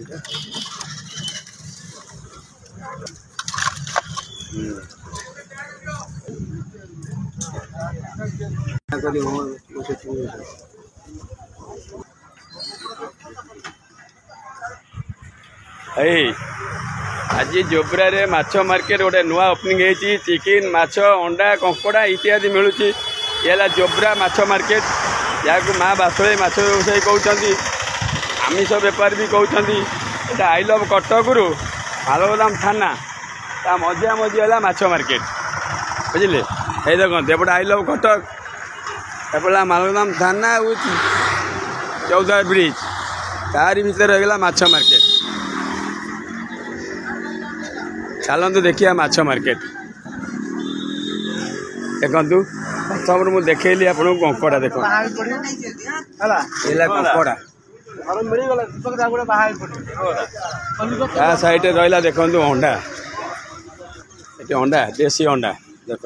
आज जोब्रा रे माछ मार्केट गोटे नुआ ओपनिंग होती चिकेन माछ अंडा कंकड़ा इत्यादि मिलूँ ये जोब्रा माछ मार्केट या माँ बासुळे माछ व्यवसायी कहते आमिष बेपार भी कहते आई लव कटक रु मालगोदाम थाना ता मझिया मझी है माछ मार्केट बुझे ये देखते एपटे आई लव कटक एपटे मालगोदाम थाना चौदा ब्रिज तारी भितर रहा माछ मार्केट। चलतु देखिए माछ मार्केट देखु प्रथम मुझे देखली आपको कंकड़ा देख कंकड़ा साइड रहा देखु अंडा ये अंडा देसी अंडा देख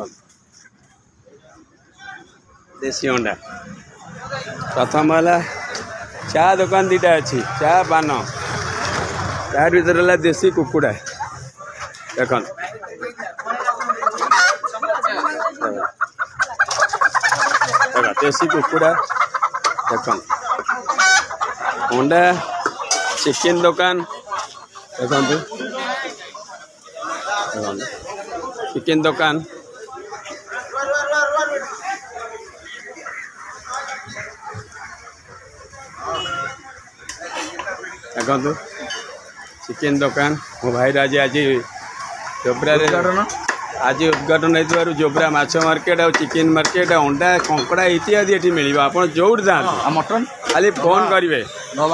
देसी अंडा प्रथम है चा दुकान दीटा अच्छी चा पान तार भर है देसी कुकुड़ा देख देसी कुकुड़ा देख अंडा चिकेन दुकान देखु चिकेन दुकान देखु चिकेन दुकान मो भाई आज आज जोब्रा आज उद्घाटन हो जोब्रा माछ मार्केट और चिकेन मार्केट अंडा कंकड़ा इत्यादि ये मिल आप जो जाते मटन खाली फोन करेंगे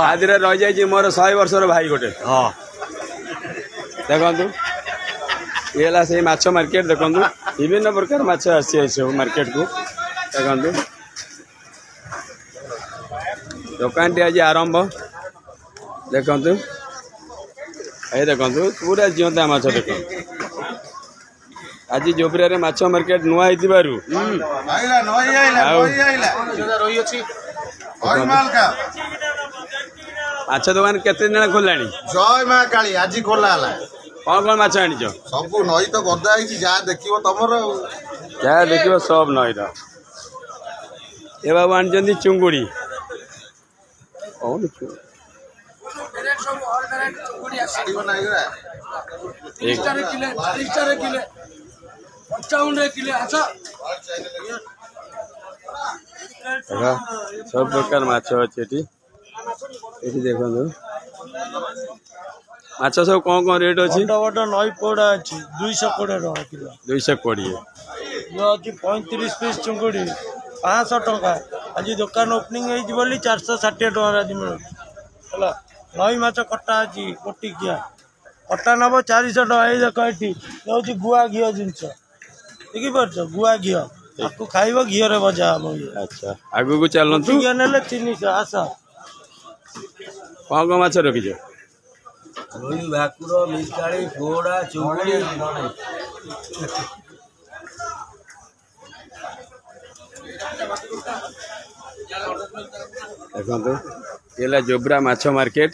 आज रही जाए मोर 100 वर्षर भाई गोटे देखु ये से माछ मार्केट देखु विभिन्न प्रकार माछ आसी सब मार्केट को देखु दुकान टी आज आरंभ देखु ये देखु पूरा जीवंता माछ देख आज जोब्रा रे माछ मार्केट नुआ माछ दुकान केते दिन खोला जय माँ काली आज खोला कौन कौन माछ आनी सब नई तो गदा जहाँ देखो तुमर जहाँ देख सब नईर ये बाबू आनी चुंगुड़ी सब प्रकार माछ अच्छे देखो माछ सब कौन कौन रेट अच्छी नई पोड़ा अच्छी 220 टका किलो 220 35 पीस चुंगुड़ी 500 टका आज दुकान ओपनिंग होली 460 टका आज मिल नई माछ कटा अच्छी कोटिकिया कटा नब 400 टका ये देख ये गुआ घी जिनस देखिपार गुआ घी आपको खाइब घी रे भजा हम अच्छा आगु को चलतु ने 300 आस कौन कौन माछ रखी रोई भाकुर मिरकाली पोड़ा चुंगुड़ी देखो ये जोब्रा माछ मार्केट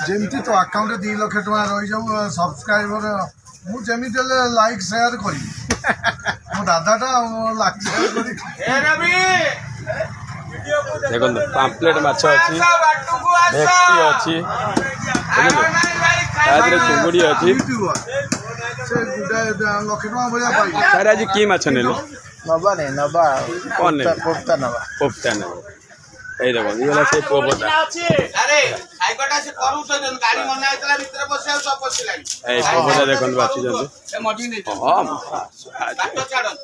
जमती तो अकाउंट 2 लाख टका रही जाऊ सब्सक्राइबर मुझे लाइक शेयर करी मो दादाटा लाइक शेयर करी देखो पाम्पलेट माछ अच्छी भेक्टी अच्छी चुंगुड़ी अच्छी सर आज कि माछ ने नबा नहीं नबा कौन पोफ्ता नबा पोफ्ता ने ये देखो ये से पोपटा अरे आइकटा से करू तो गाड़ी मना आइतला भीतर बसे सब बसिलानी ए पोपटा देखन बाची जंतु ए मजी नहीं हां काटो छाड़न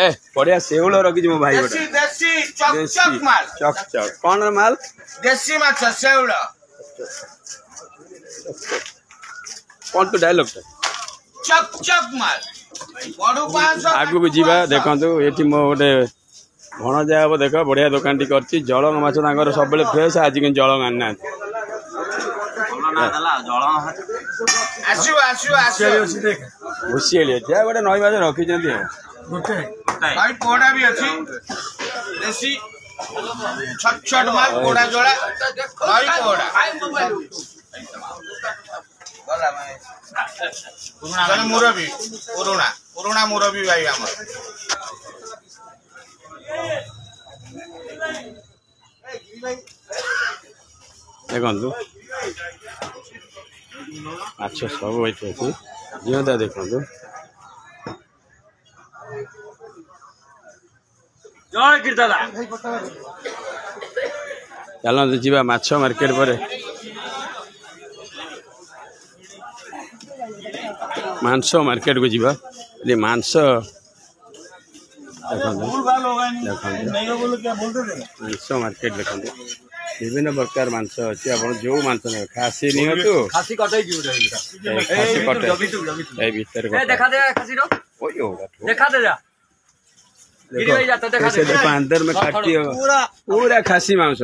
ए बढ़िया सेउल रखी मो भाई गोटे देसी चक चक माल चक चक कौन माल देसी माछ सेउल कौन तो डायलॉग चक चक माल बड़ू 500 आगु को जीवा देखंतु एठी मो गोटे भणजा हे देख बढ़िया दुकान टी करछि जलंग माछ तांकर सब बेले फ्रेश आज के जलंग आना आसु आसु आसु घुसिएली जा गोटे नई माछ रखी जंती गोटे भाई पोड़ा भी अछि देसी छट छट माल कोड़ा जोड़ा भाई कोड़ा जने मुरबी पुरुणा पुरुणा मुरबी भाई हमर देखु माछ सब ये जीवता देखु चलते जी माछ मार्केट पर मांस मार्केट को जीवा मांस मांस मार्केट देखते विभिन्न प्रकार मांस अच्छी आप जो मांस नहीं खासी नहीं खासी कटे देखो अंदर में काटी पूरा खासी मांस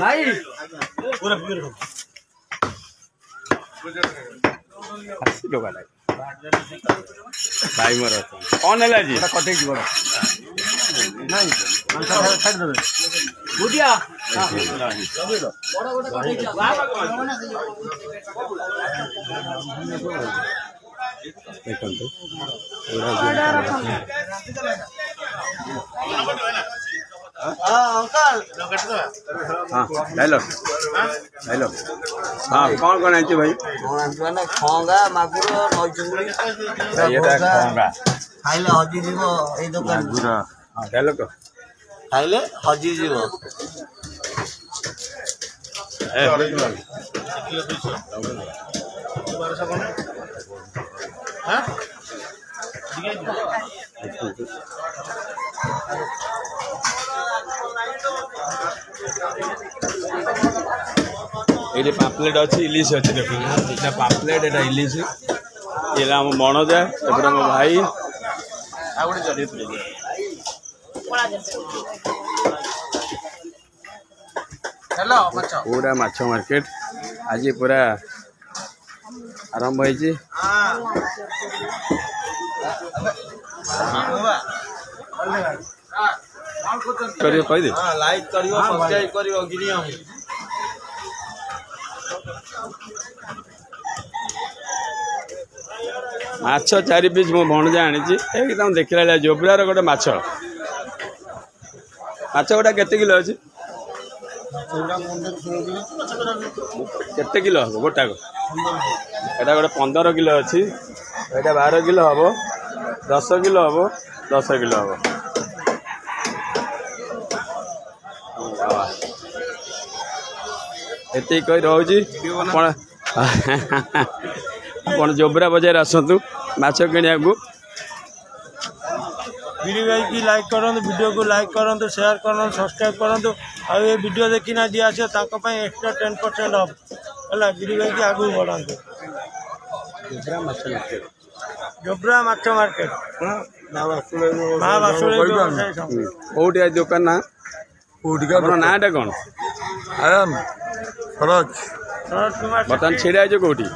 भाई भाई मोर कौन है जी कटे देखो हाँ हेलो हेलो हाँ कौन कौन है भाई खंगा मागुर नई चिंगुड़ी खाइले हजी जीव ए दुकान हेलो खाइले हजी जीव ये पाम्पलेट अच्छी इलिश अच्छी देख पाम्पलेट एटा इलिश ये आम मनोजा एपटे मो भाई पूरा माछ मार्केट आज पूरा आरंभ होइछि करियो कहि दे लाइक करियो सब्सक्राइब करियो गिनिया माछ 4 पीस मो भणजा आनी एकदम देखला जोब्रार गोटे माछ माछ गोटा केते किलो अछि केते किलो हो गोटा को एटा गोटे 15 किलो अछि एटा 12 किलो हबो 10 किलो हबो 10 किलो हबो एते कहि रहउजी आपण जोब्रा बाजार आसतु माछ किनिया को वीडियो भाई की लाइक करूँ वीडियो को लाइक करूँ शेयर करूँ सब्सक्राइब करूँ आ ये वीडियो देखिना जी आस एक्स्ट्रा 10% ऑफ है वीडियो भाई की आगू बढ़ाते जोब्रा माछ मार्केट कौटी दुकान ना नाटा कौन बर्तमान छिड़ा कौटी